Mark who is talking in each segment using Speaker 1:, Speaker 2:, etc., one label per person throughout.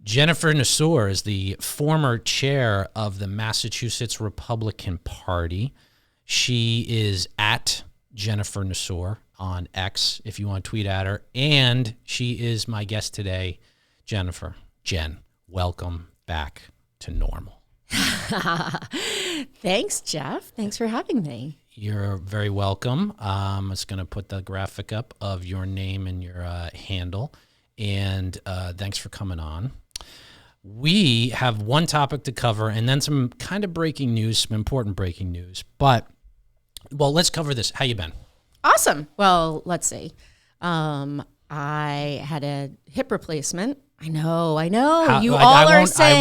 Speaker 1: Jennifer Nassour is the former chair of the Massachusetts Republican Party. She is at Jennifer Nassour on X, if you want to tweet at her. And she is my guest today. Jen, welcome back to Normal.
Speaker 2: Thanks, Jeff. Thanks for having me.
Speaker 1: You're very welcome. I'm just going to put the graphic up of your name and your handle. And thanks for coming on. We have one topic to cover and then some kind of breaking news, some important breaking news. But, well, let's cover this. How you been?
Speaker 2: Awesome. Well, let's see. I had a hip replacement. I know.
Speaker 1: I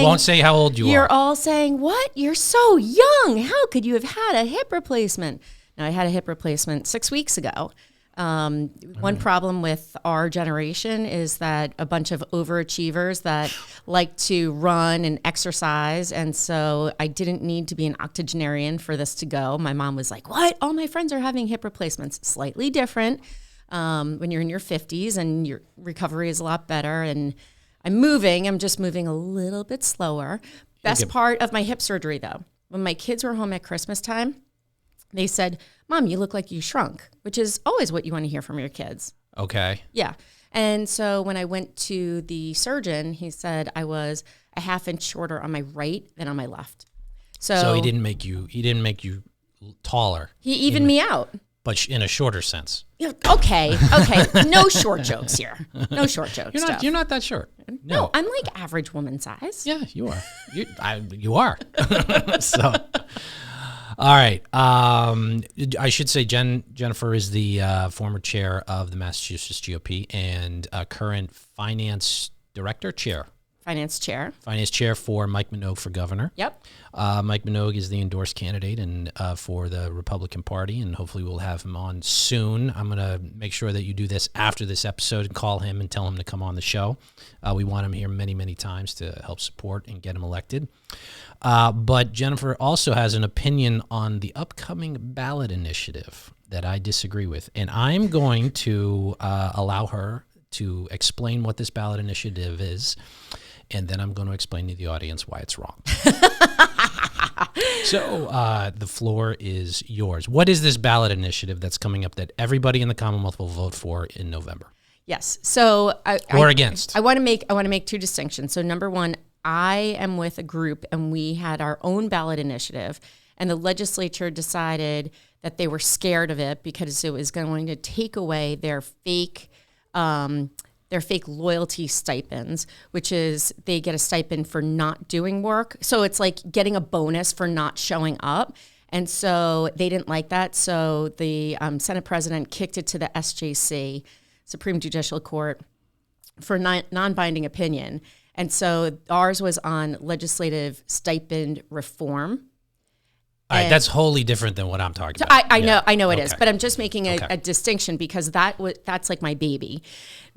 Speaker 1: won't say how old you are.
Speaker 2: You're all saying, what? You're so young. How could you have had a hip replacement? Now, I had a hip replacement 6 weeks ago. One problem with our generation is that a bunch of overachievers that like to run and exercise. And so I didn't need to be an octogenarian for this to go. My mom was like, what? All my friends are having hip replacements. Slightly different when you're in your 50s and your recovery is a lot better. And I'm just moving a little bit slower. Best part of my hip surgery, though, when my kids were home at Christmas time, they said, Mom, you look like you shrunk, which is always what you want to hear from your kids.
Speaker 1: Okay.
Speaker 2: Yeah. And so when I went to the surgeon, he said I was a half inch shorter on my right than on my left. So
Speaker 1: he didn't make you taller.
Speaker 2: He evened me out.
Speaker 1: But in a shorter sense.
Speaker 2: Okay. No short jokes here. No short jokes.
Speaker 1: You're not that short.
Speaker 2: No, I'm like average woman size.
Speaker 1: Yeah, you are. You are. So... All right. I should say Jennifer is the former chair of the Massachusetts GOP and current finance chair for Mike Minogue for governor.
Speaker 2: Yep.
Speaker 1: Mike Minogue is the endorsed candidate and for the Republican Party, and hopefully we'll have him on soon. I'm going to make sure that you do this after this episode and call him and tell him to come on the show. We want him here many, many times to help support and get him elected. But Jennifer also has an opinion on the upcoming ballot initiative that I disagree with. And I'm going to allow her to explain what this ballot initiative is. And then I'm going to explain to the audience why it's wrong. So the floor is yours. What is this ballot initiative that's coming up that everybody in the Commonwealth will vote for in November?
Speaker 2: Yes. So
Speaker 1: against.
Speaker 2: I want to make two distinctions. So number one, I am with a group and we had our own ballot initiative, and the legislature decided that they were scared of it because it was going to take away their fake loyalty stipends, which is they get a stipend for not doing work. So it's like getting a bonus for not showing up. And so they didn't like that. So the Senate president kicked it to the SJC, Supreme Judicial Court, for non-binding opinion. And so ours was on legislative stipend reform.
Speaker 1: All right, that's wholly different than what I'm talking about.
Speaker 2: I know it is, but I'm just making a distinction because that's like my baby.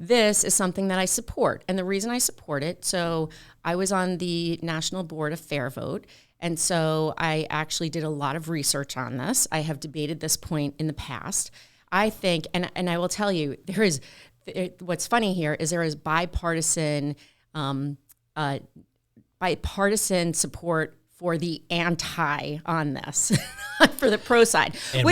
Speaker 2: This is something that I support, and the reason I support it, so I was on the National Board of Fair Vote, and so I actually did a lot of research on this. I have debated this point in the past. I think, and I will tell you, what's funny here is there is bipartisan support for the anti on this, for the pro side,
Speaker 1: And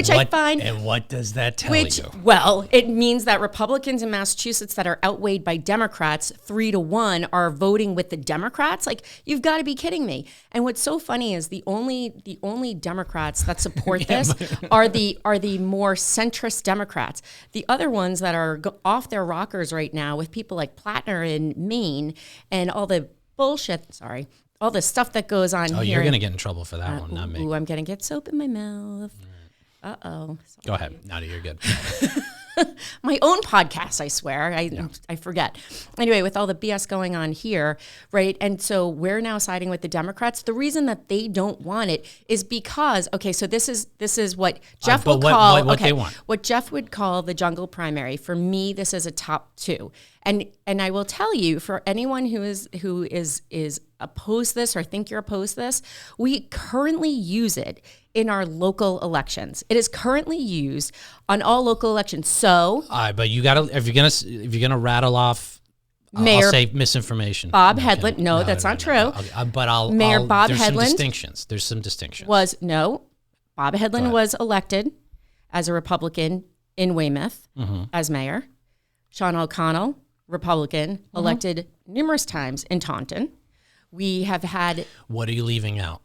Speaker 1: what does that tell you?
Speaker 2: Well, it means that Republicans in Massachusetts that are outweighed by Democrats 3-1 are voting with the Democrats. Like, you've got to be kidding me. And what's so funny is the only Democrats that support this are the more centrist Democrats. The other ones that are off their rockers right now with people like Plattner in Maine and all the bullshit. Sorry. All the stuff that goes on here.
Speaker 1: Oh, you're going to get in trouble for that one, not me.
Speaker 2: Ooh, I'm going to get soap in my mouth. Uh-oh. Sorry.
Speaker 1: Go ahead. No, you're good.
Speaker 2: My own podcast, I swear. I forget. Anyway, with all the BS going on here, right? And so we're now siding with the Democrats. The reason that they don't want it is because, okay, so this is what Jeff will call
Speaker 1: what they want.
Speaker 2: What Jeff would call the jungle primary. For me, this is a top two. And I will tell you, for anyone who is opposed this or think you're opposed to this, we currently use it in our local elections. It is currently used on all local elections. So,
Speaker 1: but you got to if you're gonna rattle off
Speaker 2: Mayor
Speaker 1: I'll say misinformation.
Speaker 2: Bob Hedlund. No, that's not true.
Speaker 1: But
Speaker 2: Mayor Bob
Speaker 1: there's
Speaker 2: Hedlund.
Speaker 1: There's some distinctions.
Speaker 2: Bob Hedlund was elected as a Republican in Weymouth as mayor. Sean O'Connell, Republican, elected numerous times in Taunton. We have had...
Speaker 1: What are you leaving out?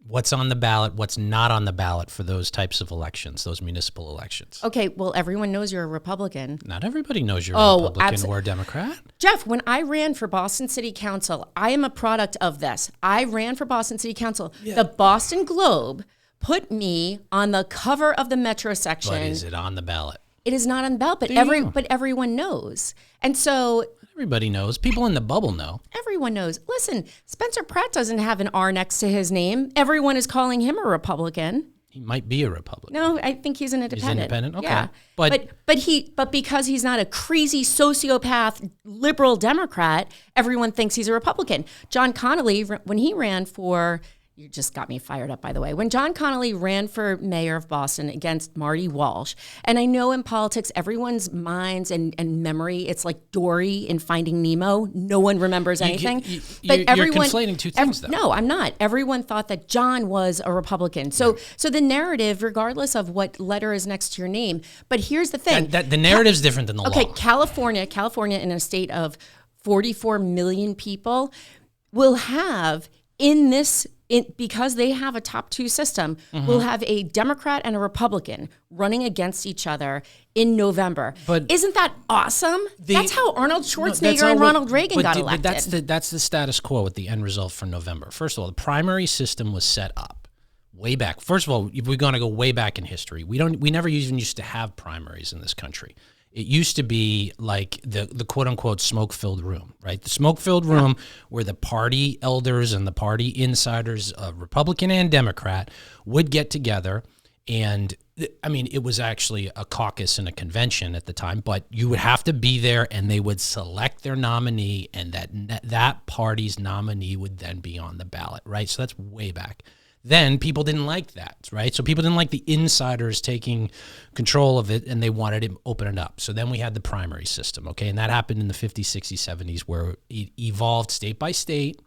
Speaker 1: What's on the ballot? What's not on the ballot for those types of elections, those municipal elections?
Speaker 2: Okay, well, everyone knows you're a Republican.
Speaker 1: Not everybody knows you're a Republican or a Democrat.
Speaker 2: Jeff, when I ran for Boston City Council, I am a product of this. I ran for Boston City Council. Yeah. The Boston Globe put me on the cover of the Metro section.
Speaker 1: But is it on the ballot?
Speaker 2: It is not on the ballot, but everyone knows. And so...
Speaker 1: Everybody knows. People in the bubble know.
Speaker 2: Everyone knows. Listen, Spencer Pratt doesn't have an R next to his name. Everyone is calling him a Republican.
Speaker 1: He might be a Republican.
Speaker 2: No, I think he's an independent.
Speaker 1: He's independent? Okay.
Speaker 2: Yeah. But because he's not a crazy sociopath liberal Democrat, everyone thinks he's a Republican. John Connolly, when he ran for... You just got me fired up, by the way. When John Connolly ran for mayor of Boston against Marty Walsh, and I know in politics, everyone's minds and memory, it's like Dory in Finding Nemo. No one remembers anything.
Speaker 1: But everyone, you're conflating two things, though.
Speaker 2: No, I'm not. Everyone thought that John was a Republican. So the narrative, regardless of what letter is next to your name, but here's the thing.
Speaker 1: The narrative's different than the law.
Speaker 2: Okay, California in a state of 44 million people will have because they have a top two system, we'll have a Democrat and a Republican running against each other in November. But isn't that awesome? That's how Arnold Schwarzenegger and Ronald Reagan got elected.
Speaker 1: But that's the status quo with the end result for November. First of all, the primary system was set up way back. First of all, if we're going to go way back in history, we never even used to have primaries in this country. It used to be like the quote-unquote smoke-filled room, right? The smoke-filled room where the party elders and the party insiders, Republican and Democrat, would get together. And, I mean, it was actually a caucus and a convention at the time, but you would have to be there, and they would select their nominee, and that party's nominee would then be on the ballot, right? So that's way back. Then people didn't like that, right? So people didn't like the insiders taking control of it, and they wanted to open it up. So then we had the primary system, okay? And that happened in the 50s, 60s, 70s, where it evolved state by state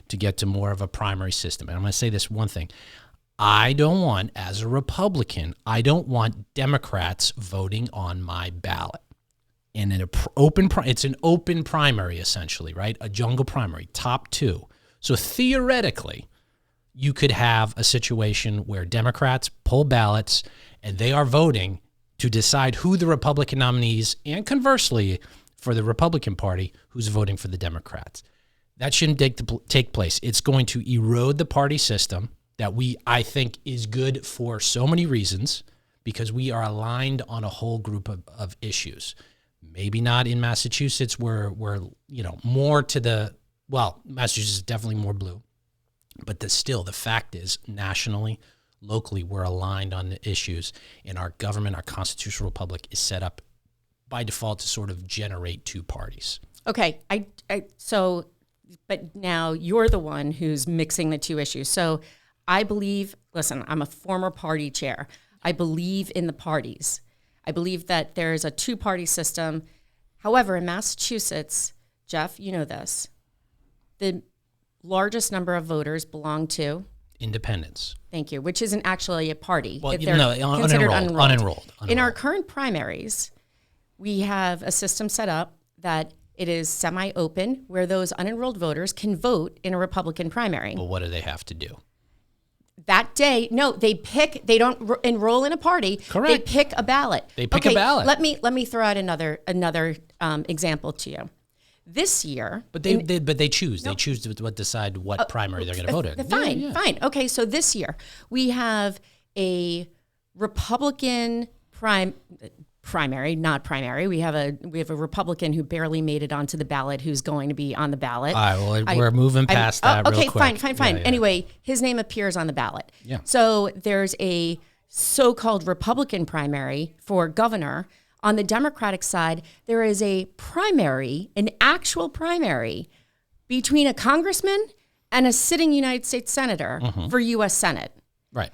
Speaker 1: to get to more of a primary system. And I'm going to say this one thing. I don't want, as a Republican, I don't want Democrats voting on my ballot. And it's an open primary, essentially, right? A jungle primary, top two. So theoretically, you could have a situation where Democrats pull ballots and they are voting to decide who the Republican nominees, and conversely, for the Republican Party, who's voting for the Democrats. That shouldn't take place. It's going to erode the party system that I think is good for so many reasons, because we are aligned on a whole group of issues. Maybe not in Massachusetts, where more to Massachusetts is definitely more blue. But the fact is, nationally, locally, we're aligned on the issues, and our government, our constitutional republic, is set up by default to sort of generate two parties.
Speaker 2: Okay, but now you're the one who's mixing the two issues. So I believe, listen, I'm a former party chair. I believe in the parties. I believe that there's a two-party system. However, in Massachusetts, Jeff, you know this, the largest number of voters belong to
Speaker 1: independents.
Speaker 2: Thank you, which isn't actually a party.
Speaker 1: Well, unenrolled.
Speaker 2: In our current primaries, we have a system set up that it is semi-open, where those unenrolled voters can vote in a Republican primary.
Speaker 1: Well, what do they have to do?
Speaker 2: That day, no, they don't enroll in a party.
Speaker 1: Correct.
Speaker 2: They pick a ballot.
Speaker 1: A ballot.
Speaker 2: Let me throw out another example to you. This year,
Speaker 1: but they choose. No. They choose to decide what primary they're going to vote in.
Speaker 2: Fine. Okay, so this year we have a Republican primary, not primary. We have a Republican who barely made it onto the ballot, who's going to be on the ballot.
Speaker 1: All right, well, we're moving past that.
Speaker 2: Okay,
Speaker 1: real quick.
Speaker 2: Fine. Yeah. Anyway, his name appears on the ballot.
Speaker 1: Yeah.
Speaker 2: So there's a so-called Republican primary for governor. On the Democratic side, there is an actual primary between a congressman and a sitting United States senator for U.S. Senate.
Speaker 1: Right.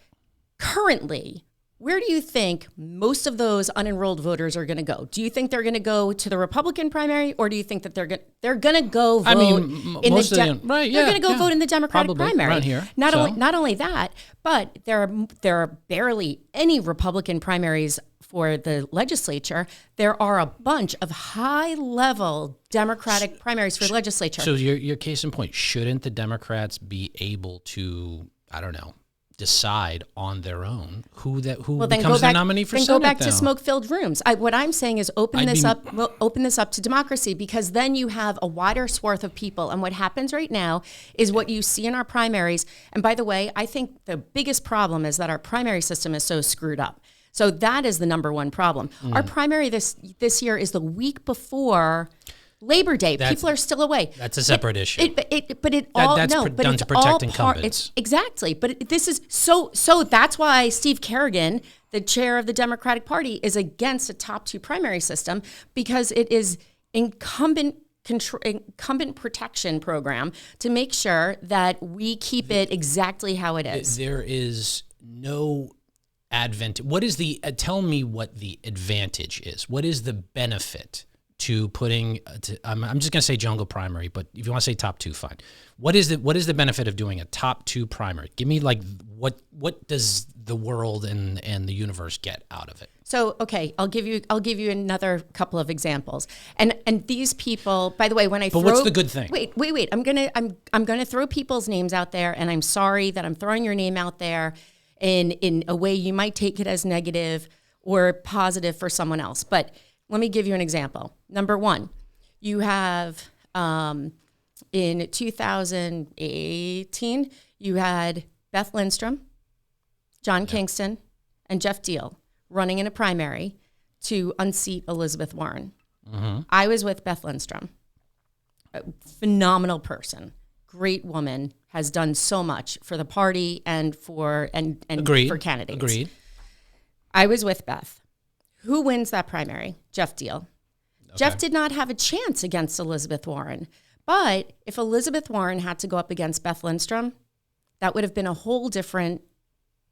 Speaker 2: Currently, where do you think most of those unenrolled voters are going to go? Do you think they're going to go to the Republican primary, or do you think that they're going to go vote in
Speaker 1: most
Speaker 2: the
Speaker 1: of right?
Speaker 2: They're
Speaker 1: Yeah,
Speaker 2: going to go vote in the Democratic
Speaker 1: probably
Speaker 2: primary.
Speaker 1: around here.
Speaker 2: Not only that, but there are barely any Republican primaries for the legislature. There are a bunch of high-level Democratic primaries for the legislature.
Speaker 1: So your case in point, shouldn't the Democrats be able to, I don't know, decide on their own who becomes the nominee for Senate?
Speaker 2: Then go back to smoke-filled rooms. What I'm saying is open this up to democracy, because then you have a wider swath of people. And what happens right now is what you see in our primaries. And by the way, I think the biggest problem is that our primary system is so screwed up. So that is the number one problem. Our primary this year is the week before Labor Day. People are still away.
Speaker 1: That's a separate issue.
Speaker 2: That's
Speaker 1: done to protect incumbents.
Speaker 2: Exactly. But this is so that's why Steve Kerrigan, the chair of the Democratic Party, is against a top two primary system, because it is incumbent protection program to make sure that we keep it exactly how it is.
Speaker 1: There is no tell me what the advantage is. What is the benefit to putting, I'm just going to say jungle primary, but if you want to say top two, fine. What is the benefit of doing a top two primary? Give me what does the world and the universe get out of it?
Speaker 2: So, okay, I'll give you another couple of examples. And these people, by the way,
Speaker 1: what's the good thing?
Speaker 2: Wait. I'm gonna throw people's names out there, and I'm sorry that I'm throwing your name out there in a way you might take it as negative or positive for someone else. But let me give you an example. Number one, you have in 2018, you had Beth Lindstrom, John Kingston, and Jeff Deal running in a primary to unseat Elizabeth Warren. Mm-hmm. I was with Beth Lindstrom, a phenomenal person, great woman, has done so much for the party and for candidates.
Speaker 1: Agreed.
Speaker 2: I was with Beth. Who wins that primary? Jeff Deal. Okay. Jeff did not have a chance against Elizabeth Warren. But if Elizabeth Warren had to go up against Beth Lindstrom, that would have been a whole different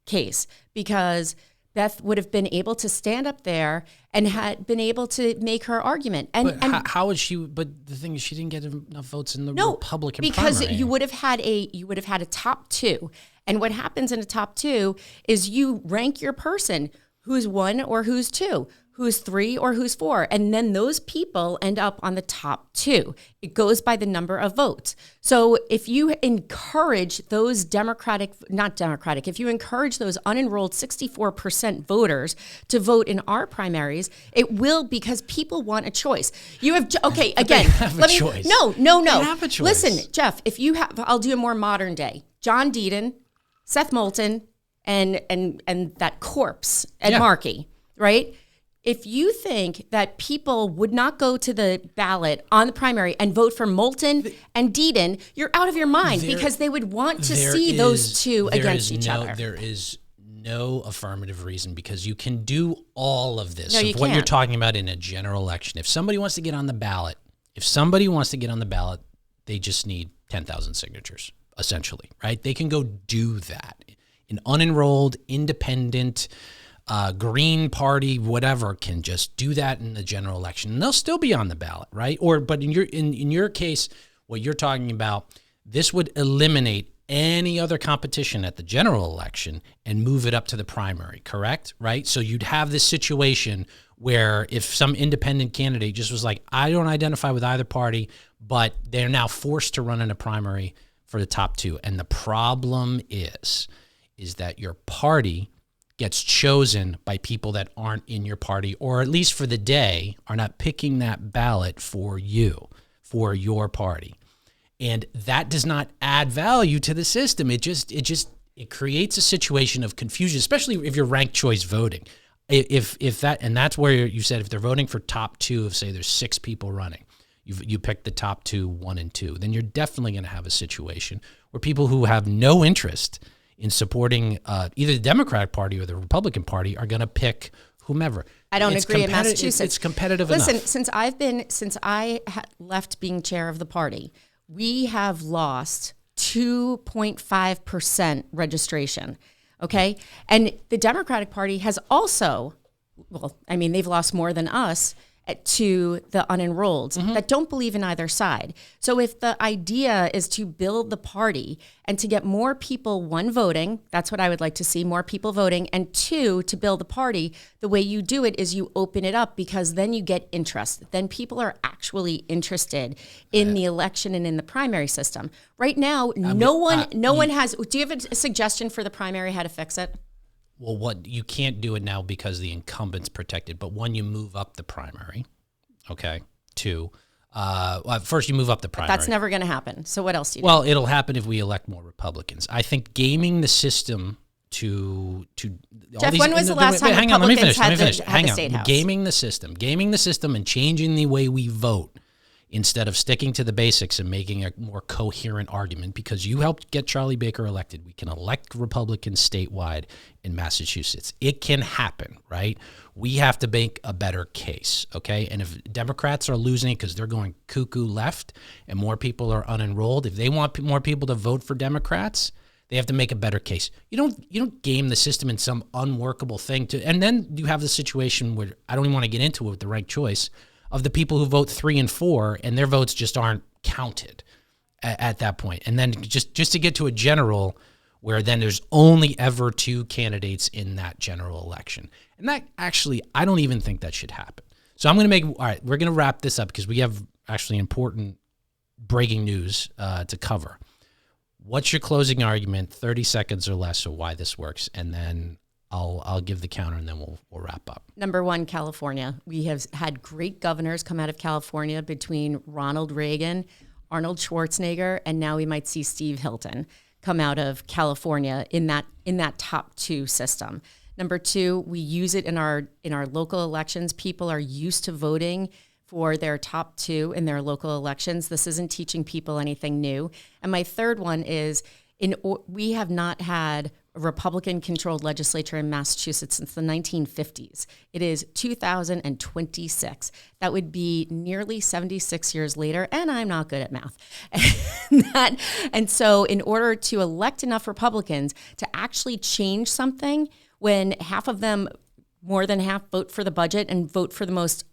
Speaker 2: case, because Beth would have been able to stand up there and had been able to make her argument.
Speaker 1: How would she? But the thing is, she didn't get enough votes in the Republican
Speaker 2: because
Speaker 1: primary.
Speaker 2: you would have had a top two. And what happens in a top two is you rank your person, who's one or who's two, who's three or who's four. And then those people end up on the top two. It goes by the number of votes. So if you encourage those if you encourage those unenrolled 64% voters to vote in our primaries, it will, because people want a choice. You have, okay, again,
Speaker 1: choice.
Speaker 2: No.
Speaker 1: They have a choice.
Speaker 2: Listen, Jeff, I'll do a more modern day. John Deaton, Seth Moulton, and that corpse, Ed Markey, right? If you think that people would not go to the ballot on the primary and vote for Moulton and Deaton, you're out of your mind, because they would want to see those two against each other.
Speaker 1: There is no affirmative reason, because you can do all of this.
Speaker 2: No, you
Speaker 1: what
Speaker 2: can't.
Speaker 1: You're talking about in a general election. If somebody wants to get on the ballot, they just need 10,000 signatures, essentially, right? They can go do that. An unenrolled, independent, Green Party, whatever, can just do that in the general election, and they'll still be on the ballot, right? But in your case, what you're talking about, this would eliminate any other competition at the general election and move it up to the primary, correct? Right? So you'd have this situation where if some independent candidate just was like, I don't identify with either party, but they're now forced to run in a primary for the top two. And the problem is that your party gets chosen by people that aren't in your party, or at least for the day, are not picking that ballot for you, for your party. And that does not add value to the system. It creates a situation of confusion, especially if you're ranked choice voting. And that's where you said, if they're voting for top two, of say there's 6 people running, you pick the top 2, 1 and 2, then you're definitely going to have a situation where people who have no interest in supporting either the Democratic Party or the Republican Party are going to pick whomever.
Speaker 2: I don't agree in Massachusetts.
Speaker 1: It's competitive enough.
Speaker 2: Listen, since I left being chair of the party, we have lost 2.5% registration. Okay. And the Democratic Party has also, well, I mean, they've lost more than us to the unenrolled that don't believe in either side. So if the idea is to build the party and to get more people, one, voting, that's what I would like to see, more people voting, and two, to build the party, the way you do it is you open it up, because then you get interest. Then people are actually interested in the election and in the primary system. Right now, no one has, do you have a suggestion for the primary, how to fix it?
Speaker 1: Well, what you can't do it now because the incumbent's protected. But one, you move up the primary. Okay. Two, first you move up the primary.
Speaker 2: That's never going to happen. So what else do you do?
Speaker 1: Well, it'll happen if we elect more Republicans. I think gaming the system to
Speaker 2: Jeff, when was the last time Republicans had the State House?
Speaker 1: Gaming the system and changing the way we vote, instead of sticking to the basics and making a more coherent argument, because you helped get Charlie Baker elected. We can elect Republicans statewide in Massachusetts. It can happen, right? We have to make a better case, okay? And if Democrats are losing because they're going cuckoo left and more people are unenrolled, if they want more people to vote for Democrats, they have to make a better case. You don't game the system in some unworkable thing and then you have the situation where, I don't even want to get into it with the right choice, of the people who vote 3 and 4 and their votes just aren't counted at that point. And then just to get to a general where then there's only ever 2 candidates in that general election. And that actually, I don't even think that should happen. So all right, we're going to wrap this up because we have actually important breaking news to cover. What's your closing argument, 30 seconds or less, of why this works? And then I'll give the counter and then we'll wrap up.
Speaker 2: Number one, California. We have had great governors come out of California between Ronald Reagan, Arnold Schwarzenegger, and now we might see Steve Hilton come out of California in that top 2 system. Number two, we use it in our local elections. People are used to voting for their top 2 in their local elections. This isn't teaching people anything new. And my third one is we have not had a Republican-controlled legislature in Massachusetts since the 1950s. It is 2026. That would be nearly 76 years later, and I'm not good at math. And so in order to elect enough Republicans to actually change something, when half of them, more than half, vote for the budget and vote for the most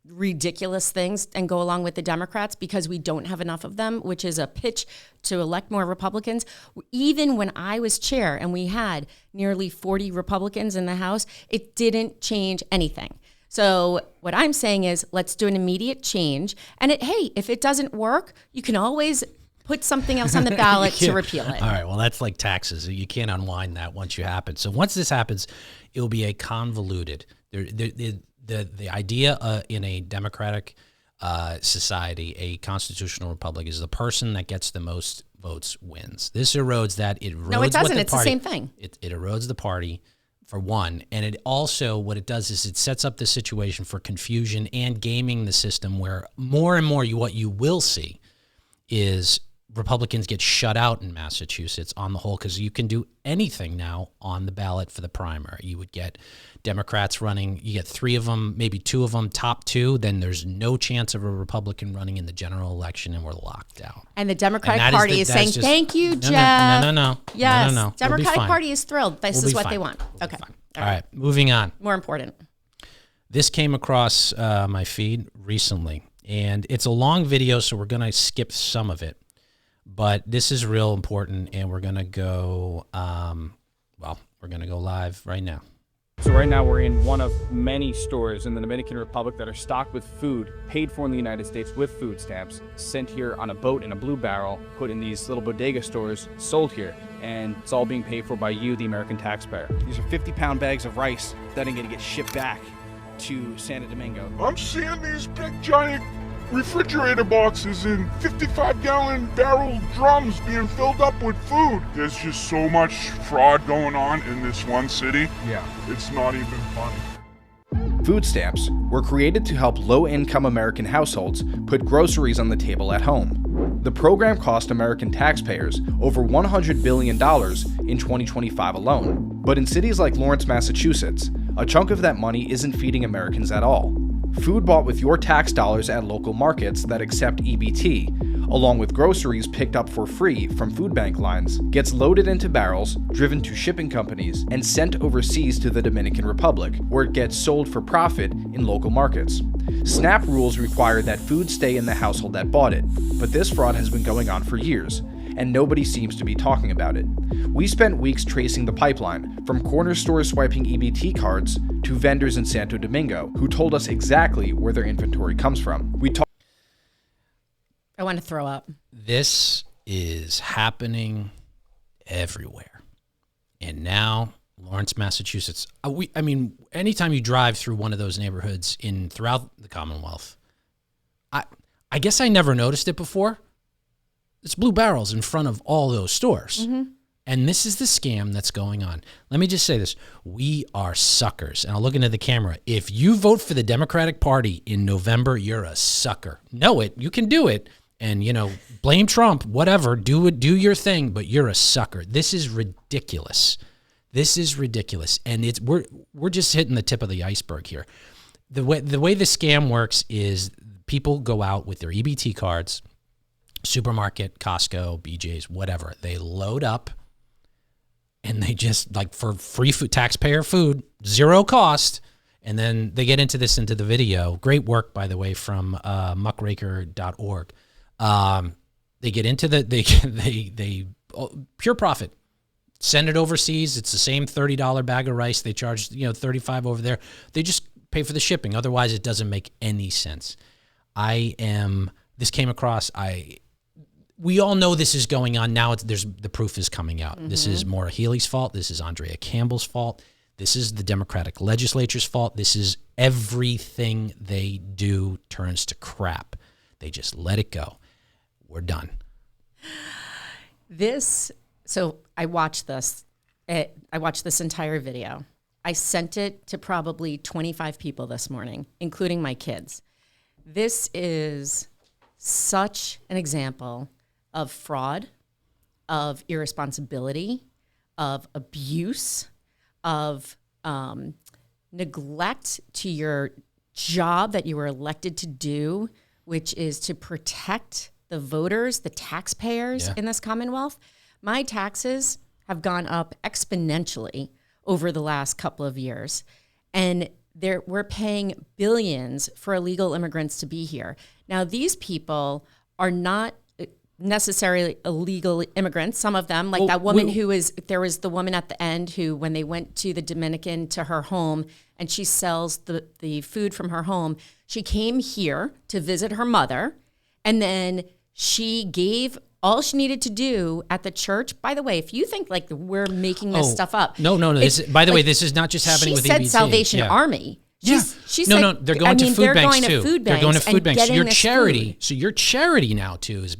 Speaker 2: ridiculous things and go along with the Democrats because we don't have enough of them, which is a pitch to elect more Republicans. Even when I was chair and we had nearly 40 Republicans in the House, it didn't change anything. So what I'm saying is, let's do an immediate change. And hey, if it doesn't work, you can always put something else on the ballot to repeal it.
Speaker 1: All right. Well, that's like taxes. You can't unwind that once you happen. So once this happens, it will be a convoluted. The idea in a democratic society, a constitutional republic, is the person that gets the most votes wins. This erodes that.
Speaker 2: No, it doesn't. It's the same thing.
Speaker 1: It erodes the party, for one. And it also, what it does is it sets up the situation for confusion and gaming the system, where more and more what you will see is Republicans get shut out in Massachusetts on the whole, because you can do anything now on the ballot for the primary. You would get Democrats running, you get 3 of them, maybe 2 of them, top 2, then there's no chance of a Republican running in the general election, and we're locked out.
Speaker 2: And the Democratic Party is saying, thank you, Jeff.
Speaker 1: No.
Speaker 2: Yes,
Speaker 1: no.
Speaker 2: Democratic Party is thrilled. This is what they want. Okay.
Speaker 1: All right, moving on.
Speaker 2: More important.
Speaker 1: This came across my feed recently, and it's a long video, so we're going to skip some of it. But this is real important, and we're going to go, we're going to go live right now.
Speaker 3: So right now we're in one of many stores in the Dominican Republic that are stocked with food, paid for in the United States with food stamps, sent here on a boat in a blue barrel, put in these little bodega stores, sold here, and it's all being paid for by you, the American taxpayer.
Speaker 4: These are 50-pound bags of rice that are going to get shipped back to Santo Domingo.
Speaker 5: I'm seeing these big giant refrigerator boxes and 55-gallon barrel drums being filled up with food. There's just so much fraud going on in this one city.
Speaker 4: Yeah.
Speaker 5: It's not even funny.
Speaker 4: Food stamps were created to help low-income American households put groceries on the table at home. The program cost American taxpayers over $100 billion in 2025 alone. But in cities like Lawrence, Massachusetts, a chunk of that money isn't feeding Americans at all. Food bought with your tax dollars at local markets that accept EBT along with groceries picked up for free from food bank lines, gets loaded into barrels, driven to shipping companies, and sent overseas to the Dominican Republic, where it gets sold for profit in local markets. SNAP rules require that food stay in the household that bought it, but this fraud has been going on for years, and nobody seems to be talking about it. We spent weeks tracing the pipeline, from corner stores swiping EBT cards to vendors in Santo Domingo, who told us exactly where their inventory comes from.
Speaker 2: I want to throw up.
Speaker 1: This is happening everywhere. And now, Lawrence, Massachusetts. Anytime you drive through one of those neighborhoods throughout the Commonwealth, I guess I never noticed it before. It's blue barrels in front of all those stores. Mm-hmm. And this is the scam that's going on. Let me just say this. We are suckers. And I'll look into the camera. If you vote for the Democratic Party in November, you're a sucker. Know it. You can do it. And, blame Trump, whatever. Do it. Do your thing. But you're a sucker. This is ridiculous. This is ridiculous. And we're just hitting the tip of the iceberg here. The way the scam works is people go out with their EBT cards, supermarket, Costco, BJ's, whatever. They load up and they just, for free food, taxpayer food, zero cost. And then they get into the video. Great work, by the way, from muckraker.org. They get into they pure profit. Send it overseas. It's the same $30 bag of rice. They charge, $35 over there. They just pay for the shipping. Otherwise, it doesn't make any sense. This came across, we all know this is going on now. The proof is coming out. Mm-hmm. This is Maura Healey's fault. This is Andrea Campbell's fault. This is the Democratic legislature's fault. This is everything they do turns to crap. They just let it go. We're done.
Speaker 2: So I watched this. I watched this entire video. I sent it to probably 25 people this morning, including my kids. This is such an example of fraud, of irresponsibility, of abuse, of neglect to your job that you were elected to do, which is to protect the voters, the taxpayers in this Commonwealth. My taxes have gone up exponentially over the last couple of years, and we're paying billions for illegal immigrants to be here. Now, these people are not necessarily illegal immigrants. Some of them, like that woman there was the woman at the end who, when they went to the Dominican to her home and she sells the food from her home, she came here to visit her mother, and then she gave all she needed to do at the church. By the way, if you think we're making this stuff up.
Speaker 1: No. By the way, this is not just happening with EBT. She said
Speaker 2: Salvation Army.
Speaker 1: She said, they're going to food banks too. They're going to food banks. So your charity now too is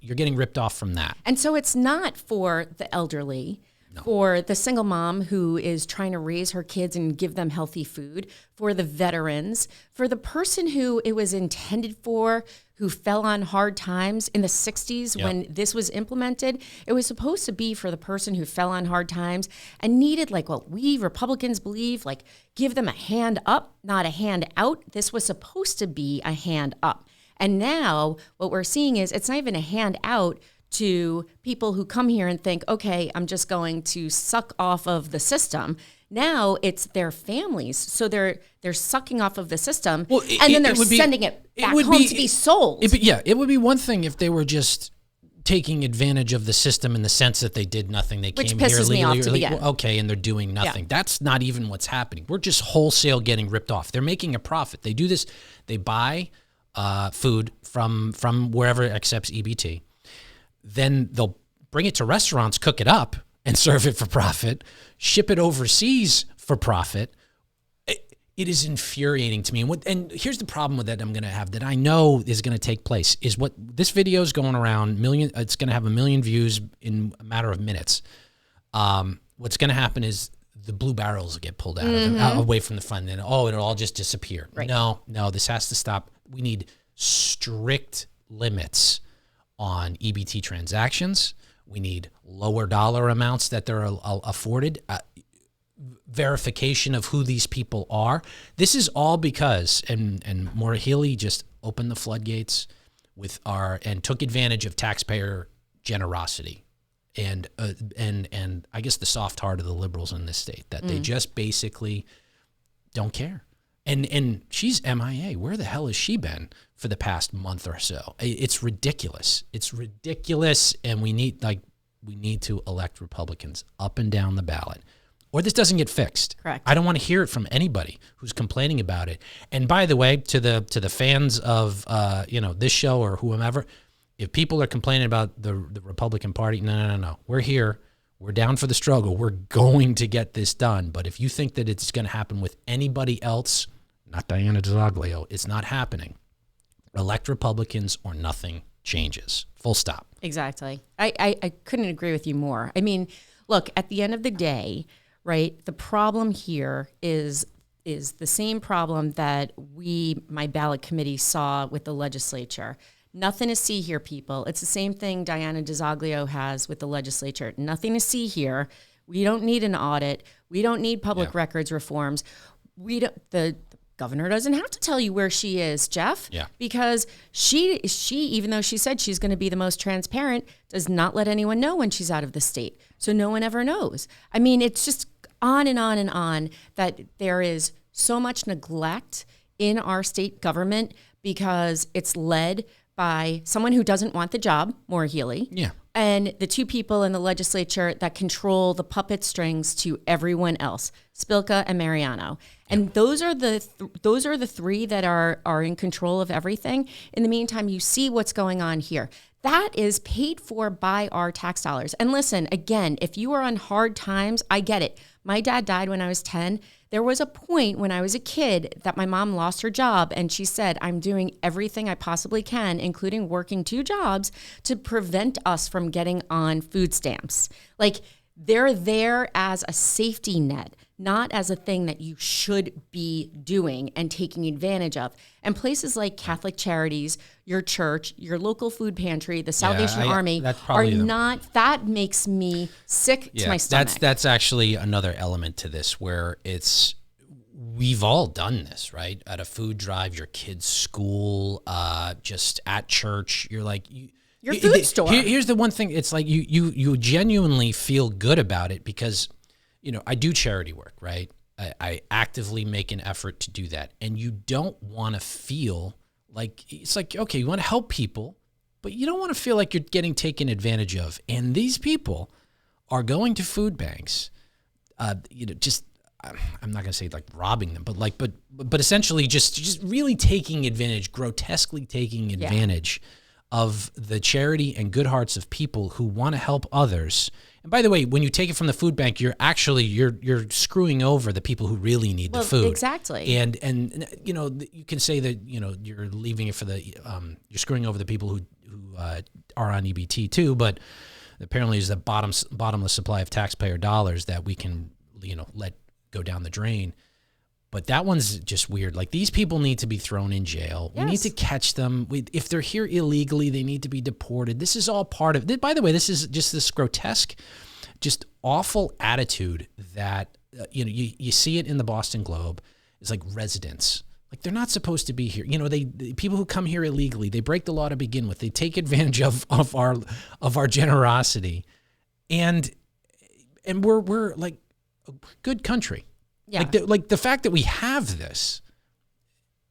Speaker 1: you're getting ripped off from that.
Speaker 2: And so it's not for the elderly, for the single mom who is trying to raise her kids and give them healthy food, for the veterans, for the person who it was intended for, who fell on hard times in the 60s when this was implemented. It was supposed to be for the person who fell on hard times and needed, what we Republicans believe, give them a hand up, not a hand out. This was supposed to be a hand up. And now what we're seeing is it's not even a hand out to people who come here and think, okay, I'm just going to suck off of the system. Now it's their families. So they're sucking off of the system, and then they're sending it back home to be sold.
Speaker 1: It would be one thing if they were just taking advantage of the system in the sense that they did nothing. They came here legally. Okay, and they're doing nothing. Yeah. That's not even what's happening. We're just wholesale getting ripped off. They're making a profit. They do this. They buy food from wherever accepts EBT. Then they'll bring it to restaurants, cook it up, and serve it for profit, ship it overseas for profit. It is infuriating to me. And here's the problem with that I'm going to have that I know is going to take place is what this video is going around it's going to have 1 million views in a matter of minutes. What's going to happen is the blue barrels will get pulled out away from the front end. It'll all just disappear. Right. No, this has to stop. We need strict limits on EBT transactions. We need lower dollar amounts that they're afforded, verification of who these people are. This is all because, and Maura Healey just opened the floodgates and took advantage of taxpayer generosity and I guess the soft heart of the liberals in this state, that they just basically don't care. And she's MIA. Where the hell has she been for the past month or so? It's ridiculous. It's ridiculous, and we need to elect Republicans up and down the ballot, or this doesn't get fixed.
Speaker 2: Correct.
Speaker 1: I don't want to hear it from anybody who's complaining about it. And by the way, to the fans of this show or whomever, if people are complaining about the Republican Party, no. We're here. We're down for the struggle. We're going to get this done. But if you think that it's going to happen with anybody else, not Diana DiZoglio, it's not happening. Elect Republicans or nothing changes. Full stop.
Speaker 2: Exactly. I couldn't agree with you more. I mean, look, at the end of the day, right, the problem here is the same problem that my ballot committee saw with the legislature. Nothing to see here, people. It's the same thing Diana DiZoglio has with the legislature. Nothing to see here. We don't need an audit. We don't need public records reforms. The governor doesn't have to tell you where she is, Jeff.
Speaker 1: Yeah.
Speaker 2: Because she, even though she said she's going to be the most transparent, does not let anyone know when she's out of the state. So no one ever knows. I mean, it's just on and on and on that there is so much neglect in our state government because it's led by someone who doesn't want the job, Maura Healey, and the two people in the legislature that control the puppet strings to everyone else, Spilka and Mariano. And those are the three that are in control of everything. In the meantime, you see what's going on here. That is paid for by our tax dollars. And listen, again, if you are on hard times, I get it. My dad died when I was 10. There was a point when I was a kid that my mom lost her job, and she said, I'm doing everything I possibly can, including working 2 jobs, to prevent us from getting on food stamps. Like, they're there as a safety net, not as a thing that you should be doing and taking advantage of. And places like Catholic Charities, your church, your local food pantry, the Salvation Army are not, that makes me sick to my stomach.
Speaker 1: That's actually another element to this where we've all done this, right? At a food drive, your kid's school, just at church, you're like...
Speaker 2: Your food store.
Speaker 1: Here's the one thing. It's like you genuinely feel good about it because, I do charity work, right? I actively make an effort to do that. And you don't want to feel like, it's like, okay, you want to help people, but you don't want to feel like you're getting taken advantage of. And these people are going to food banks, I'm not going to say like robbing them, but essentially just really taking advantage, grotesquely taking advantage of the charity and good hearts of people who want to help others. And by the way, when you take it from the food bank, you're screwing over the people who really need the food.
Speaker 2: Exactly.
Speaker 1: And you can say that you're leaving it for you're screwing over the people who are on EBT too. But apparently, there's a bottomless supply of taxpayer dollars that we can let go down the drain. But that one's just weird. Like, these people need to be thrown in jail.
Speaker 2: Yes.
Speaker 1: We need to catch them. If they're here illegally, they need to be deported. This is all part of it. By the way, this is just this grotesque, just awful attitude that, you see it in the Boston Globe. It's like residents. Like, they're not supposed to be here. The people who come here illegally, they break the law to begin with. They take advantage of our generosity. And we're like a good country.
Speaker 2: Yeah.
Speaker 1: Like the fact that we have this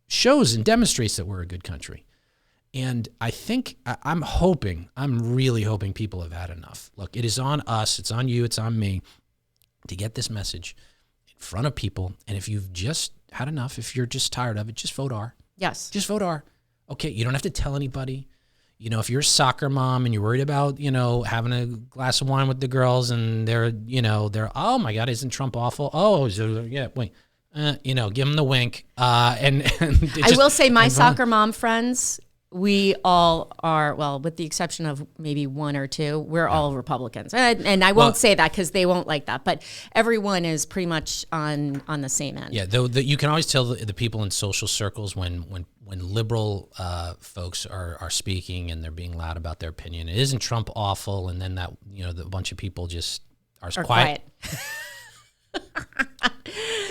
Speaker 1: shows and demonstrates that we're a good country. And I think, I'm really hoping people have had enough. Look, it is on us, it's on you, it's on me to get this message in front of people. And if you've just had enough, if you're just tired of it, just vote R.
Speaker 2: Yes.
Speaker 1: Just vote R. Okay, you don't have to tell anybody. If you're a soccer mom and you're worried about, having a glass of wine with the girls and they're, oh my God, isn't Trump awful? Oh, so, yeah, wait, give them the wink. And
Speaker 2: I will say my soccer mom friends, we all are, well, with the exception of maybe 1 or 2, we're all Republicans. And I won't say that because they won't like that, but everyone is pretty much on the same end.
Speaker 1: Yeah, though you can always tell the people in social circles when liberal folks are speaking and they're being loud about their opinion. It isn't Trump awful, and then that a bunch of people just are quiet.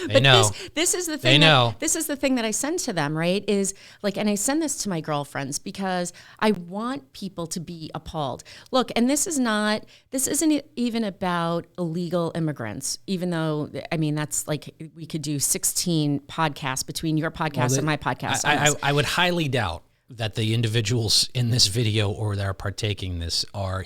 Speaker 1: They know.
Speaker 2: This is the thing.
Speaker 1: They know.
Speaker 2: This is the thing that I send to them, right? Is like, and I send this to my girlfriends because I want people to be appalled. Look, and this isn't even about illegal immigrants, even though, I mean, that's like, we could do 16 podcasts between your podcast and my podcast.
Speaker 1: I would highly doubt that the individuals in this video or that are partaking in this are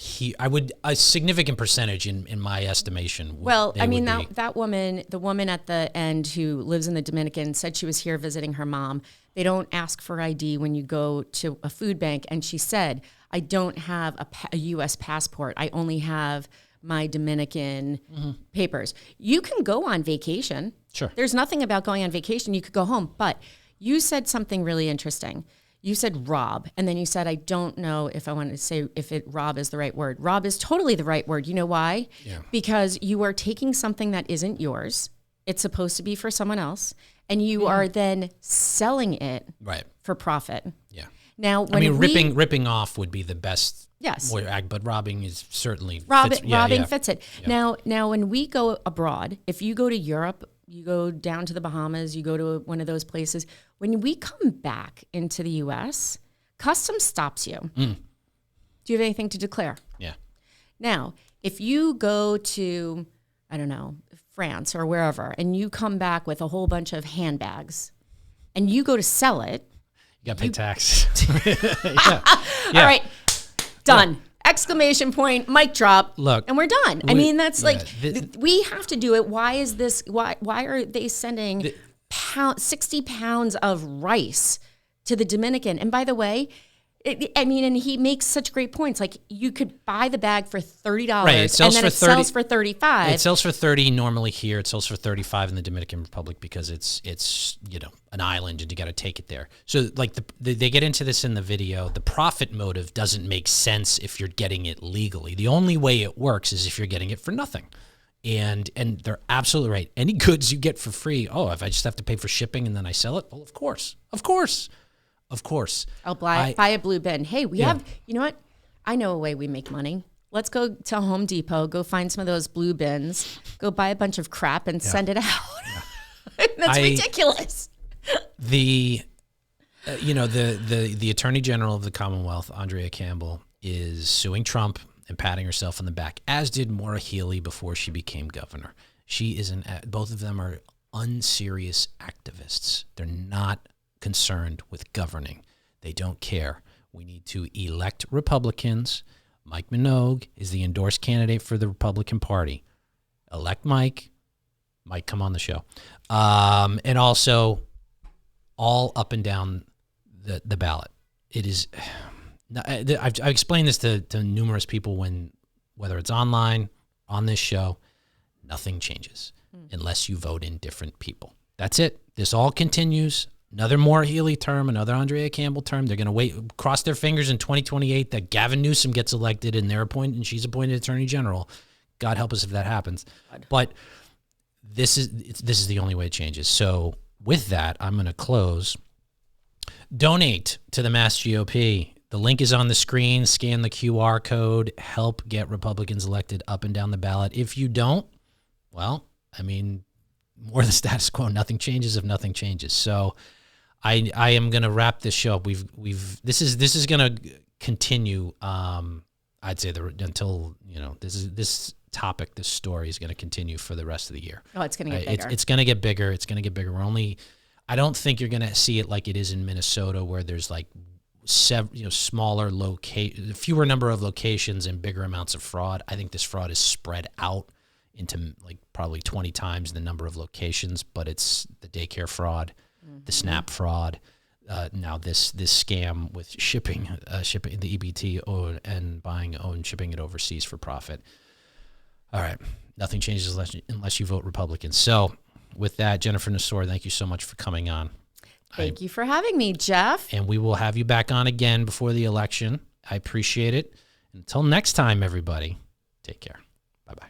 Speaker 1: a significant percentage in my estimation.
Speaker 2: Well, I mean, that woman, the woman at the end who lives in the Dominican, said she was here visiting her mom. They don't ask for ID when you go to a food bank. And she said, I don't have a U.S. passport. I only have my Dominican papers. You can go on vacation.
Speaker 1: Sure.
Speaker 2: There's nothing about going on vacation. You could go home. But you said something really interesting. You said rob, and then you said, I don't know if I wanted to say rob is the right word. Rob is totally the right word. You know why?
Speaker 1: Yeah.
Speaker 2: Because you are taking something that isn't yours. It's supposed to be for someone else, and you are then selling it for profit.
Speaker 1: Yeah.
Speaker 2: Now, when
Speaker 1: ripping off would be the best.
Speaker 2: Yes.
Speaker 1: But robbing is certainly
Speaker 2: robbing fits it. Yeah. Now, when we go abroad, if you go to Europe, you go down to the Bahamas, you go to one of those places. When we come back into the U.S., customs stops you. Do you have anything to declare?
Speaker 1: Yeah.
Speaker 2: Now, if you go to, I don't know, France or wherever, and you come back with a whole bunch of handbags, and you go to sell it.
Speaker 1: You got to pay tax.
Speaker 2: Yeah. All right. Done. Yeah. Exclamation point, mic drop.
Speaker 1: Look,
Speaker 2: and we're done. I mean, that's we have to do it. Why is this? Why are they sending 60 pounds of rice to the Dominican? And by the way, and he makes such great points. Like, you could buy the bag for $30, and then it sells for $35.
Speaker 1: It sells for $30 normally here. It sells for $35 in the Dominican Republic because it's an island and you got to take it there. So like they get into this in the video. The profit motive doesn't make sense if you're getting it legally. The only way it works is if you're getting it for nothing. And they're absolutely right. Any goods you get for free, if I just have to pay for shipping and then I sell it, well, of course.
Speaker 2: I'll buy a blue bin. Hey, we have, you know what? I know a way we make money. Let's go to Home Depot, go find some of those blue bins, go buy a bunch of crap and send it out. Yeah. That's ridiculous.
Speaker 1: The Attorney General of the Commonwealth, Andrea Campbell, is suing Trump and patting herself on the back, as did Maura Healey before she became governor. Both of them are unserious activists. They're not concerned with governing. They don't care. We need to elect Republicans. Mike Minogue is the endorsed candidate for the Republican Party. Elect Mike. Mike, come on the show. And also all up and down the ballot. It is... I've explained this to numerous people whether it's online, on this show, nothing changes unless you vote in different people. That's it. This all continues. Another Maura Healey term, another Andrea Campbell term. They're going to cross their fingers in 2028 that Gavin Newsom gets elected and she's appointed Attorney General. God help us if that happens. But this is the only way it changes. So with that, I'm going to close. Donate to the Mass GOP. The link is on the screen. Scan the QR code. Help get Republicans elected up and down the ballot. If you don't, well, I mean, more the status quo. Nothing changes if nothing changes. So I am going to wrap this show up. This is going to continue. I'd say until this topic, this story is going to continue for the rest of the year.
Speaker 2: Oh, it's going to get bigger.
Speaker 1: It's going to get bigger. It's going to get bigger. I don't think you're going to see it like it is in Minnesota, where there's like smaller fewer number of locations and bigger amounts of fraud. I think this fraud is spread out into like probably 20 times the number of locations, but it's the daycare fraud, the SNAP fraud, now this scam with shipping the EBT and buying shipping it overseas for profit. All right, nothing changes unless you vote Republican. So with that, Jennifer Nassour, thank you so much for coming on.
Speaker 2: Thank you for having me, Jeff.
Speaker 1: And we will have you back on again before the election. I appreciate it. Until next time, everybody, take care.